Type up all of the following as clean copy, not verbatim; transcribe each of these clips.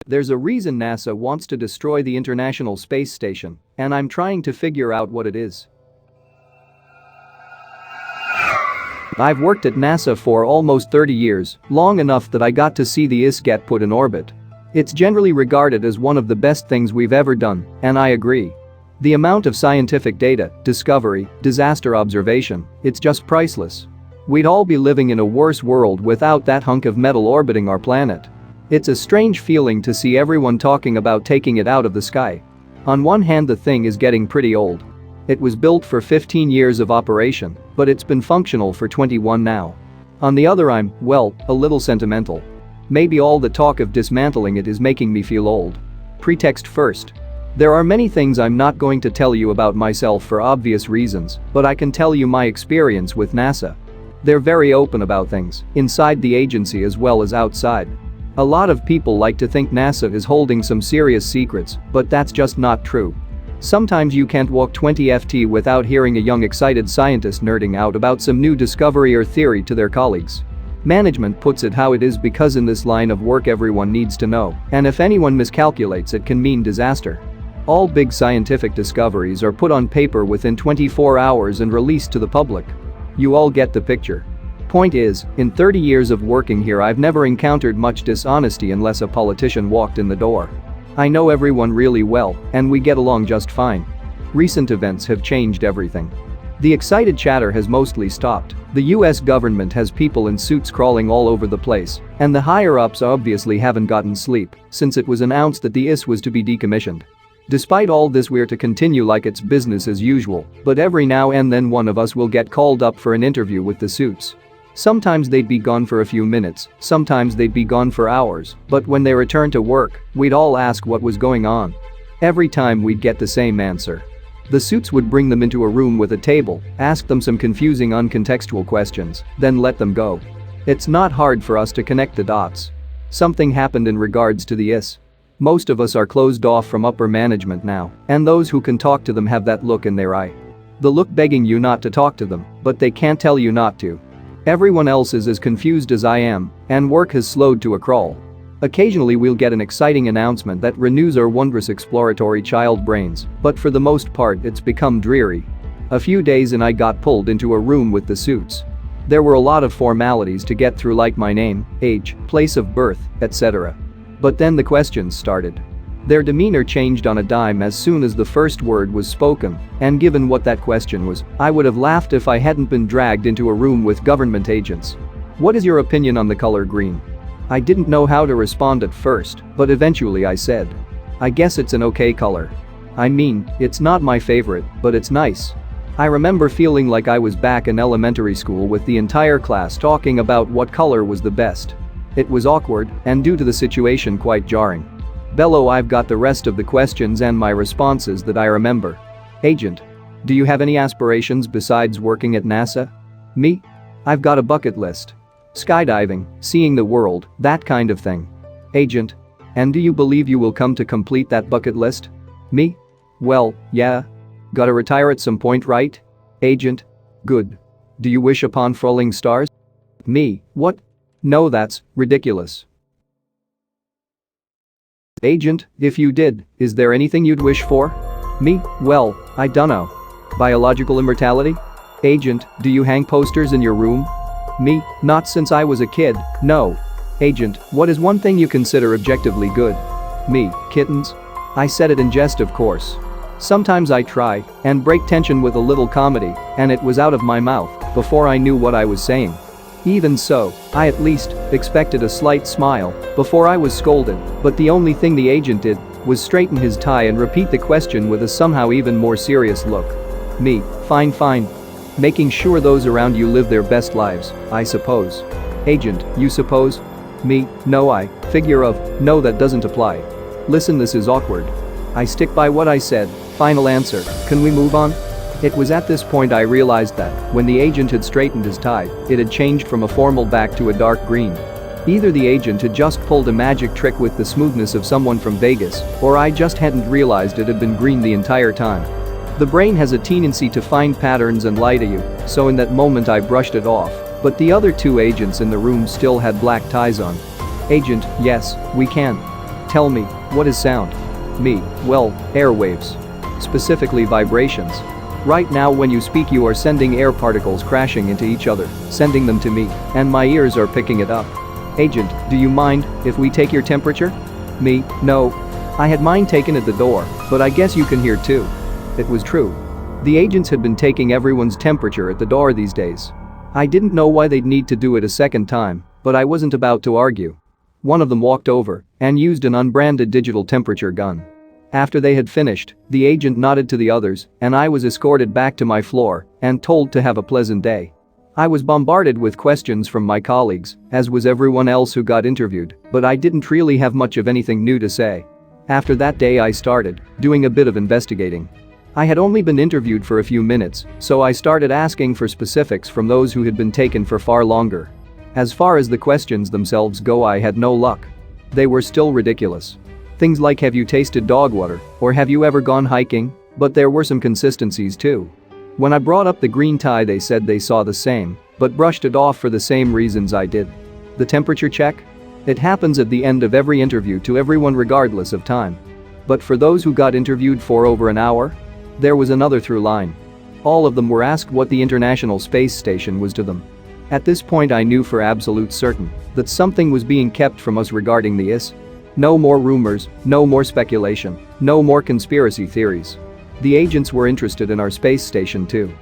There's a reason NASA wants to destroy the International Space Station, and I'm trying to figure out what it is. I've worked at NASA for almost 30 years, long enough that I got to see the ISS get put in orbit. It's generally regarded as one of the best things we've ever done, and I agree. The amount of scientific data, discovery, disaster observation, it's just priceless. We'd all be living in a worse world without that hunk of metal orbiting our planet. It's a strange feeling to see everyone talking about taking it out of the sky. On one hand, the thing is getting pretty old. It was built for 15 years of operation, but it's been functional for 21 now. On the other, I'm, well, a little sentimental. Maybe all the talk of dismantling it is making me feel old. Pretext first. There are many things I'm not going to tell you about myself for obvious reasons, but I can tell you my experience with NASA. They're very open about things, inside the agency as well as outside. A lot of people like to think NASA is holding some serious secrets, but that's just not true. Sometimes you can't walk 20 ft without hearing a young excited scientist nerding out about some new discovery or theory to their colleagues. Management puts it how it is because in this line of work everyone needs to know, and if anyone miscalculates it can mean disaster. All big scientific discoveries are put on paper within 24 hours and released to the public. You all get the picture. Point is, in 30 years of working here I've never encountered much dishonesty unless a politician walked in the door. I know everyone really well, and we get along just fine. Recent events have changed everything. The excited chatter has mostly stopped. The US government has people in suits crawling all over the place, and the higher-ups obviously haven't gotten sleep since it was announced that the ISS was to be decommissioned. Despite all this, we're to continue like it's business as usual, but every now and then one of us will get called up for an interview with the suits. Sometimes they'd be gone for a few minutes, sometimes they'd be gone for hours, but when they returned to work, we'd all ask what was going on. Every time we'd get the same answer. The suits would bring them into a room with a table, ask them some confusing uncontextual questions, then let them go. It's not hard for us to connect the dots. Something happened in regards to the ISS. Most of us are closed off from upper management now, and those who can talk to them have that look in their eye. The look begging you not to talk to them, but they can't tell you not to. Everyone else is as confused as I am, and work has slowed to a crawl. Occasionally we'll get an exciting announcement that renews our wondrous exploratory child brains, but for the most part it's become dreary. A few days and I got pulled into a room with the suits. There were a lot of formalities to get through, like my name, age, place of birth, etc. But then the questions started. Their demeanor changed on a dime as soon as the first word was spoken, and given what that question was, I would have laughed if I hadn't been dragged into a room with government agents. What is your opinion on the color green? I didn't know how to respond at first, but eventually I said, I guess it's an okay color. I mean, it's not my favorite, but it's nice. I remember feeling like I was back in elementary school with the entire class talking about what color was the best. It was awkward, and due to the situation quite jarring. Bello, I've got the rest of the questions and my responses that I remember. Agent. Do you have any aspirations besides working at NASA? Me? I've got a bucket list. Skydiving, seeing the world, that kind of thing. Agent. And do you believe you will come to complete that bucket list? Me? Well, yeah. Gotta retire at some point, right? Agent. Good. Do you wish upon falling stars? Me, what? No, that's ridiculous. Agent, if you did, is there anything you'd wish for? Me, well, I dunno. Biological immortality? Agent, do you hang posters in your room? Me, not since I was a kid, no. Agent, what is one thing you consider objectively good? Me, kittens? I said it in jest, of course. Sometimes I try and break tension with a little comedy, and it was out of my mouth before I knew what I was saying. Even so, I at least expected a slight smile before I was scolded, but the only thing the agent did was straighten his tie and repeat the question with a somehow even more serious look. Me, fine. Making sure those around you live their best lives, I suppose. Agent, you suppose? Me, no, I figure of, no, that doesn't apply. Listen, this is awkward. I stick by what I said, final answer, can we move on? It was at this point I realized that, when the agent had straightened his tie, it had changed from a formal back to a dark green. Either the agent had just pulled a magic trick with the smoothness of someone from Vegas, or I just hadn't realized it had been green the entire time. The brain has a tendency to find patterns and lie to you, so in that moment I brushed it off, but the other two agents in the room still had black ties on. Agent, yes, we can. Tell me, what is sound? Me, well, airwaves. Specifically vibrations. Right now when you speak you are sending air particles crashing into each other, sending them to me, and my ears are picking it up. Agent, do you mind if we take your temperature? Me, no. I had mine taken at the door, but I guess you can hear too. It was true. The agents had been taking everyone's temperature at the door these days. I didn't know why they'd need to do it a second time, but I wasn't about to argue. One of them walked over and used an unbranded digital temperature gun. After they had finished, the agent nodded to the others and I was escorted back to my floor and told to have a pleasant day. I was bombarded with questions from my colleagues, as was everyone else who got interviewed, but I didn't really have much of anything new to say. After that day I started doing a bit of investigating. I had only been interviewed for a few minutes, so I started asking for specifics from those who had been taken for far longer. As far as the questions themselves go, I had no luck. They were still ridiculous. Things like have you tasted dog water or have you ever gone hiking? But there were some consistencies too. When I brought up the green tie they said they saw the same, but brushed it off for the same reasons I did. The temperature check? It happens at the end of every interview to everyone regardless of time. But for those who got interviewed for over an hour? There was another through line. All of them were asked what the International Space Station was to them. At this point I knew for absolute certain that something was being kept from us regarding the ISS. No more rumors, no more speculation, no more conspiracy theories. The agents were interested in our space station too.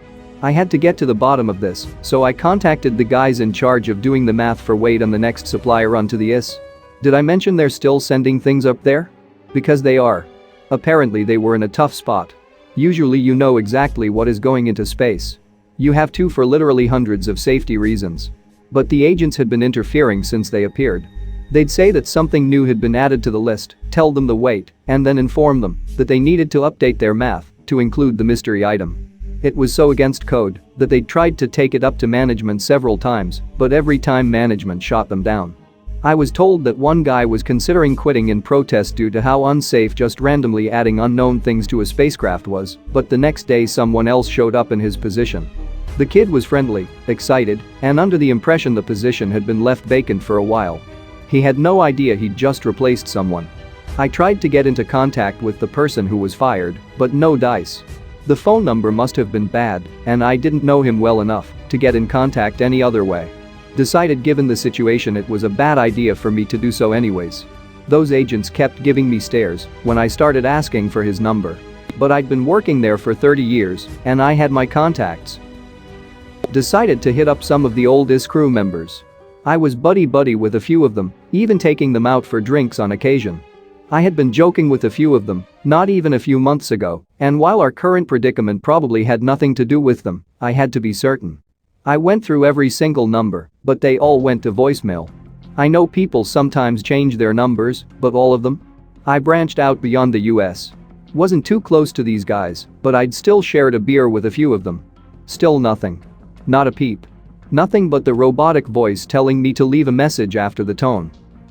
I had to get to the bottom of this, so I contacted the guys in charge of doing the math for weight on the next supply run to the ISS. Did I mention they're still sending things up there? Because they are. Apparently they were in a tough spot. Usually you know exactly what is going into space. You have to for literally hundreds of safety reasons. But the agents had been interfering since they appeared. They'd say that something new had been added to the list, tell them the weight, and then inform them that they needed to update their math to include the mystery item. It was so against code that they'd tried to take it up to management several times, but every time management shot them down. I was told that one guy was considering quitting in protest due to how unsafe just randomly adding unknown things to a spacecraft was, but the next day someone else showed up in his position. The kid was friendly, excited, and under the impression the position had been left vacant for a while. He had no idea he'd just replaced someone. I tried to get into contact with the person who was fired, but no dice. The phone number must have been bad, and I didn't know him well enough to get in contact any other way. Decided given the situation it was a bad idea for me to do so anyways. Those agents kept giving me stares when I started asking for his number. But I'd been working there for 30 years, and I had my contacts. Decided to hit up some of the old ISS crew members. I was buddy-buddy with a few of them, even taking them out for drinks on occasion. I had been joking with a few of them, not even a few months ago, and while our current predicament probably had nothing to do with them, I had to be certain. I went through every single number, but they all went to voicemail. I know people sometimes change their numbers, but all of them? I branched out beyond the US. Wasn't too close to these guys, but I'd still shared a beer with a few of them. Still nothing. Not a peep. Nothing but the robotic voice telling me to leave a message after the tone.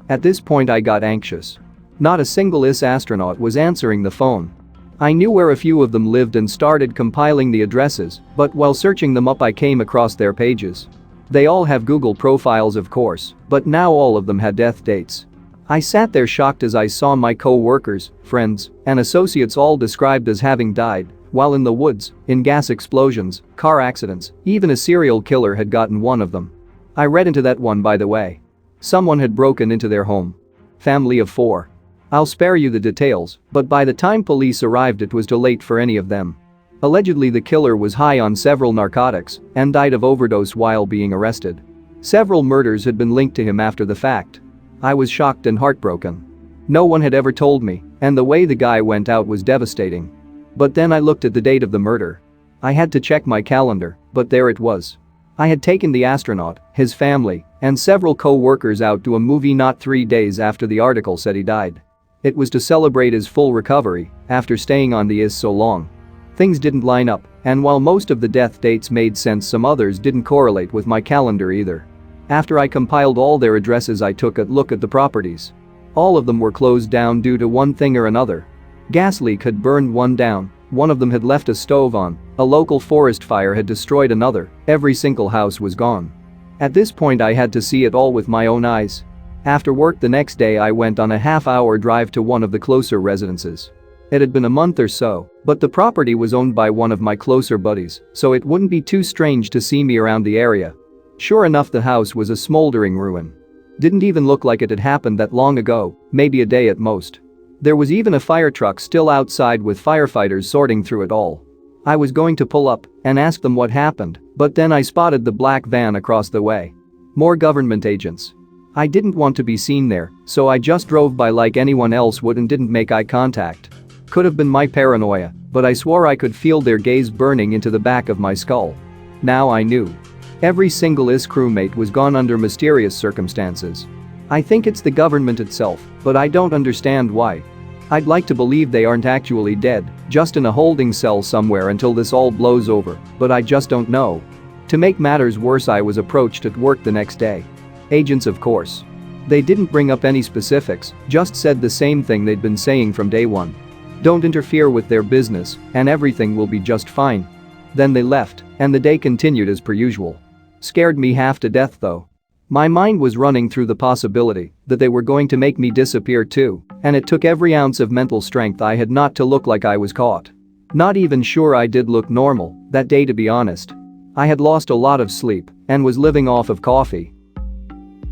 At this point I got anxious. Not a single ISS astronaut was answering the phone. I knew where a few of them lived and started compiling the addresses, but while searching them up I came across their pages. They all have Google profiles of course, but now all of them had death dates. I sat there shocked as I saw my co-workers, friends, and associates all described as having died while in the woods, in gas explosions, car accidents, even a serial killer had gotten one of them. I read into that one by the way. Someone had broken into their home. Family of 4. I'll spare you the details, but by the time police arrived it was too late for any of them. Allegedly the killer was high on several narcotics and died of overdose while being arrested. Several murders had been linked to him after the fact. I was shocked and heartbroken. No one had ever told me, and the way the guy went out was devastating. But then I looked at the date of the murder. I had to check my calendar, but there it was. I had taken the astronaut, his family, and several co-workers out to a movie not 3 days after the article said he died. It was to celebrate his full recovery after staying on the ISS so long. Things didn't line up, and while most of the death dates made sense some others didn't correlate with my calendar either. After I compiled all their addresses I took a look at the properties. All of them were closed down due to one thing or another. Gas leak had burned one down, one of them had left a stove on, a local forest fire had destroyed another, every single house was gone. At this point I had to see it all with my own eyes. After work the next day I went on a half-hour drive to one of the closer residences. It had been a month or so, but the property was owned by one of my closer buddies, so it wouldn't be too strange to see me around the area. Sure enough, the house was a smoldering ruin. Didn't even look like it had happened that long ago, maybe a day at most. There was even a fire truck still outside with firefighters sorting through it all. I was going to pull up and ask them what happened, but then I spotted the black van across the way. More government agents. I didn't want to be seen there, so I just drove by like anyone else would and didn't make eye contact. Could have been my paranoia, but I swore I could feel their gaze burning into the back of my skull. Now I knew. Every single IS crewmate was gone under mysterious circumstances. I think it's the government itself, but I don't understand why. I'd like to believe they aren't actually dead, just in a holding cell somewhere until this all blows over, but I just don't know. To make matters worse, I was approached at work the next day. Agents, of course. They didn't bring up any specifics, just said the same thing they'd been saying from day one. Don't interfere with their business, and everything will be just fine. Then they left, and the day continued as per usual. Scared me half to death though. My mind was running through the possibility that they were going to make me disappear too, and it took every ounce of mental strength I had not to look like I was caught. Not even sure I did look normal that day, to be honest. I had lost a lot of sleep and was living off of coffee.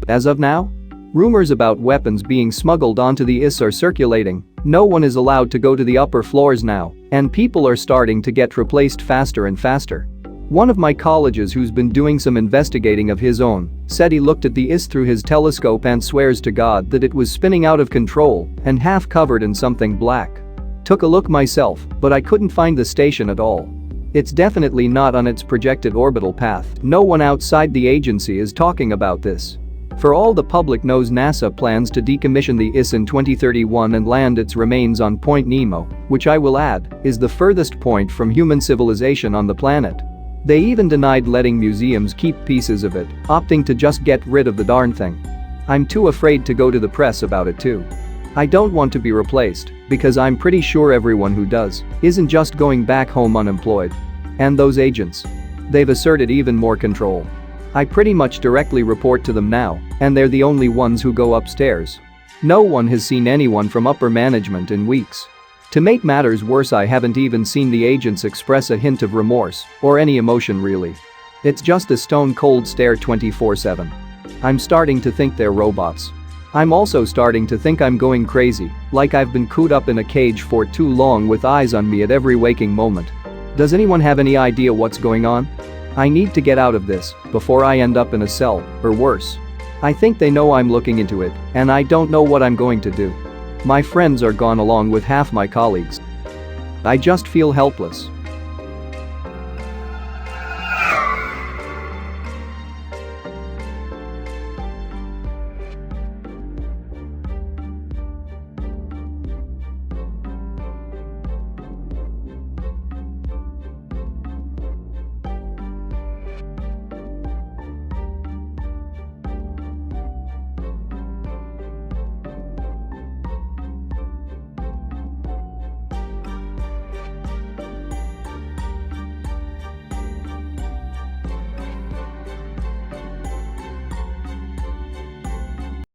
As of now, rumors about weapons being smuggled onto the ISS are circulating. No one is allowed to go to the upper floors now, and people are starting to get replaced faster and faster. One of my colleges, who's been doing some investigating of his own, said he looked at the ISS through his telescope and swears to God that it was spinning out of control and half covered in something black. Took a look myself, but I couldn't find the station at all. It's definitely not on its projected orbital path. No one outside the agency is talking about this. For all the public knows, NASA plans to decommission the ISS in 2031 and land its remains on Point Nemo, which I will add is the furthest point from human civilization on the planet. They even denied letting museums keep pieces of it, opting to just get rid of the darn thing. I'm too afraid to go to the press about it too. I don't want to be replaced, because I'm pretty sure everyone who does isn't just going back home unemployed. And those agents. They've asserted even more control. I pretty much directly report to them now, and they're the only ones who go upstairs. No one has seen anyone from upper management in weeks. To make matters worse, I haven't even seen the agents express a hint of remorse or any emotion really. It's just a stone-cold stare 24/7. I'm starting to think they're robots. I'm also starting to think I'm going crazy, like I've been cooped up in a cage for too long with eyes on me at every waking moment. Does anyone have any idea what's going on? I need to get out of this before I end up in a cell, or worse. I think they know I'm looking into it, and I don't know what I'm going to do. My friends are gone along with half my colleagues. I just feel helpless.